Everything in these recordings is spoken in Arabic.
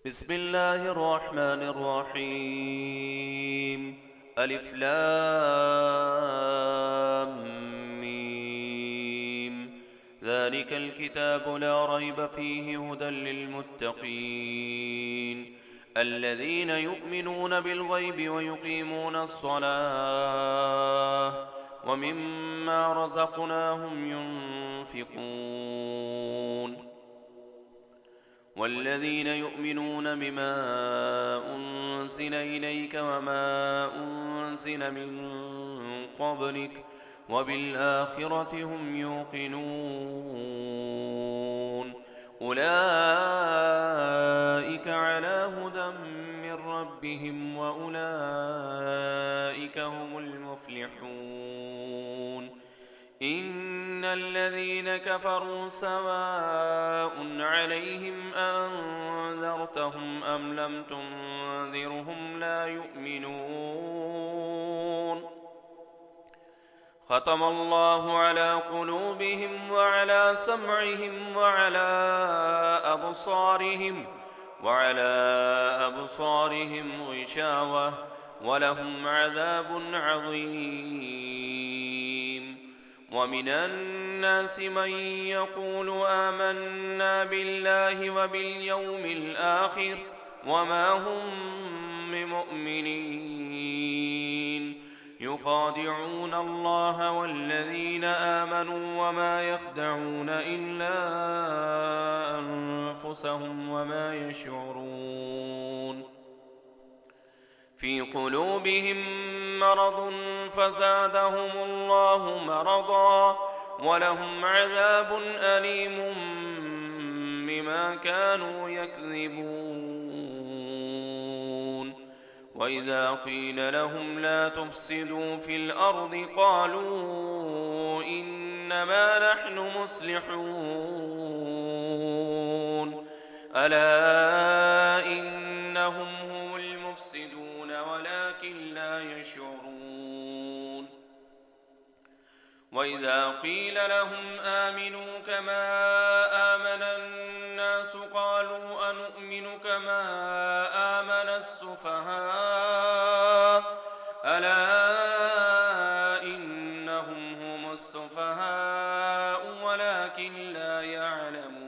بسم الله الرحمن الرحيم. ألف لام ميم. ذلك الكتاب لا ريب فيه هدى للمتقين الذين يؤمنون بالغيب ويقيمون الصلاة ومما رزقناهم ينفقون والذين يؤمنون بما أنزل إليك وما أنزل من قبلك وبالآخرة هم يوقنون أولئك على هدى من ربهم وأولئك هم المفلحون إن الذين كفروا سواء عليهم أنذرتهم أم لم تنذرهم لا يؤمنون ختم الله على قلوبهم وعلى سمعهم وعلى أبصارهم غشاوة ولهم عذاب عظيم ومن الناس من يقول آمنا بالله وباليوم الآخر وما هم بمؤمنين يخادعون الله والذين آمنوا وما يخدعون إلا أنفسهم وما يشعرون في قلوبهم مرض فزادهم الله مرضا ولهم عذاب أليم بما كانوا يكذبون وإذا قيل لهم لا تفسدوا في الأرض قالوا إنما نحن مصلحون ألا إنهم هم المفسدون ولكن لا يشعرون وإذا قيل لهم آمنوا كما آمن الناس قالوا أنؤمن كما آمن السفهاء ألا إنهم هم السفهاء ولكن لا يعلمون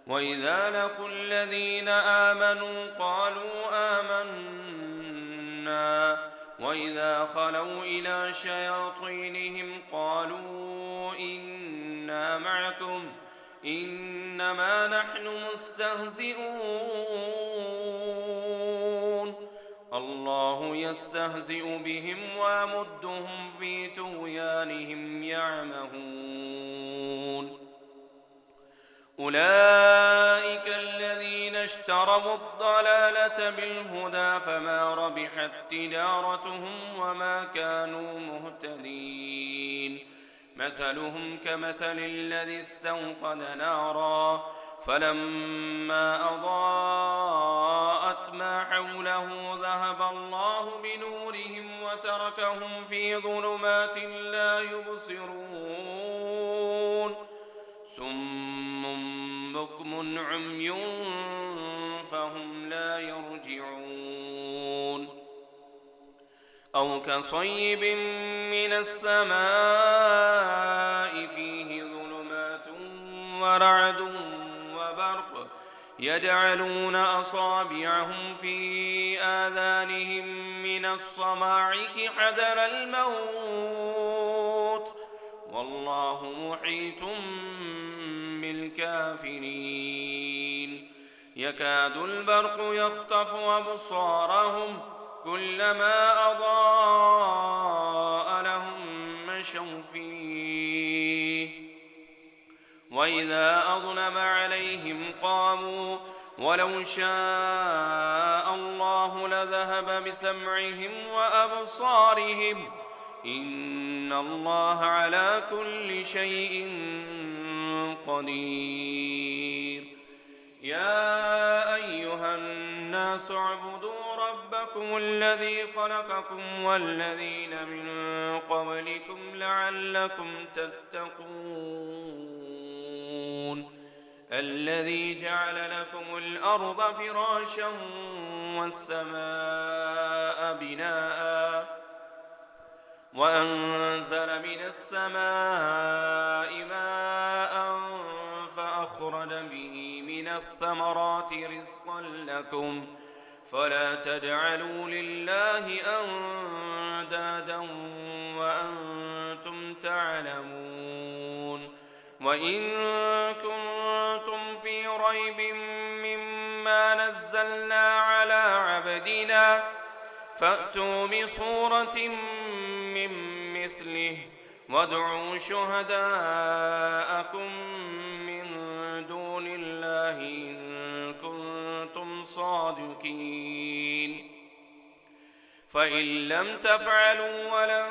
وإذا لقوا الذين آمنوا قالوا آمنا وإذا خلوا إلى شياطينهم قالوا إنا معكم إنما نحن مستهزئون الله يستهزئ بهم ويمدهم في طغيانهم يعمهون أولئك الذين اشتروا الضلالة بالهدى فما ربحت تجارتهم وما كانوا مهتدين مثلهم كمثل الذي استوقد نارا فلما أضاءت ما حوله ذهب الله بنورهم وتركهم في ظلمات لا يبصرون صم بكم عمي فهم لا يرجعون أو كصيب من السماء فيه ظلمات ورعد وبرق يجعلون أصابعهم في آذانهم من الصواعق حذر الموت والله محيط بالكافرين يكاد البرق يخطف أبصارهم كلما أضاء لهم مشوا فيه وإذا أظلم عليهم قاموا ولو شاء الله لذهب بسمعهم وأبصارهم إن الله على كل شيء قدير يا أيها الناس اعبدوا ربكم الذي خلقكم والذين من قبلكم لعلكم تتقون الذي جعل لكم الأرض فراشا والسماء بناء وأنزل من السماء ماء فأخرج به من الثمرات رزقا لكم فلا تجعلوا لله أندادا وأنتم تعلمون وإن كنتم في ريب مما نزلنا على عبدنا فأتوا بصورة من مثله وادعوا شهداءكم من دون الله إن كنتم صادقين فإن لم تفعلوا ولن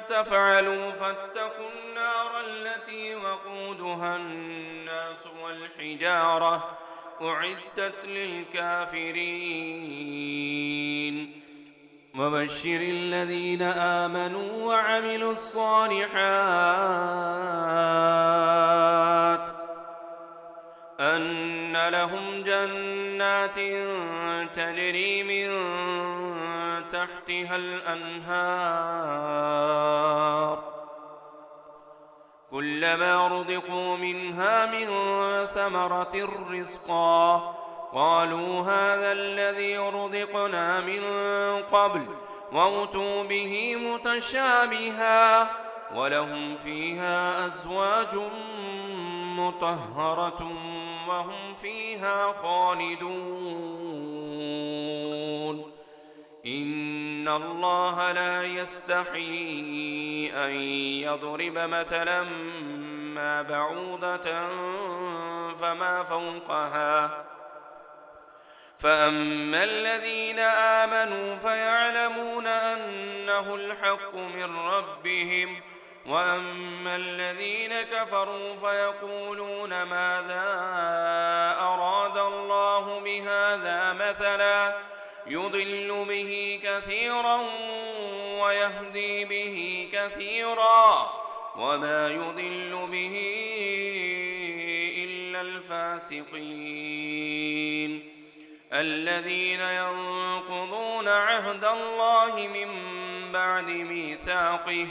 تفعلوا فاتقوا النار التي وقودها الناس والحجارة أعدت للكافرين وبشر الذين آمنوا وعملوا الصالحات أن لهم جنات تجري من تحتها الأنهار كلما رزقوا منها من ثمرة رزقا قالوا هذا الذي رزقنا من قبل وأتوا به متشابها ولهم فيها أزواج مطهرة وهم فيها خالدون إن الله لا يستحيي أن يضرب مثلا ما بعوضة فما فوقها فأما الذين آمنوا فيعلمون أنه الحق من ربهم وأما الذين كفروا فيقولون ماذا أراد الله بهذا مثلا يضل به كثيرا ويهدي به كثيرا وما يضل به إلا الفاسقين الذين ينقضون عهد الله من بعد ميثاقه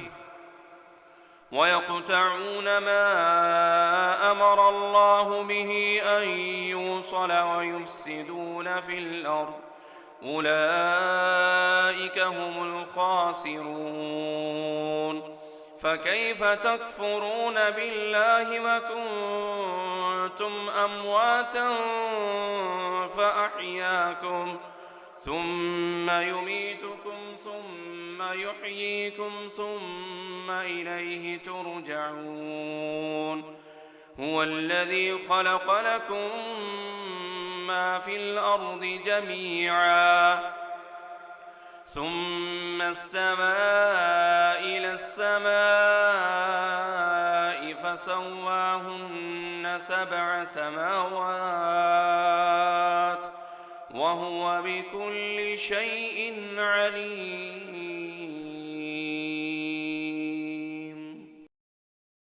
ويقطعون ما أمر الله به أن يوصل ويفسدون في الأرض أولئك هم الخاسرون فكيف تكفرون بالله وكنتم أمواتا فأحياكم ثم يميتكم ثم يحييكم ثم إليه ترجعون هو الذي خلق لكم ما في الأرض جميعا ثم استوى إلى السماء فسواهن 7 سماوات وهو بكل شيء عليم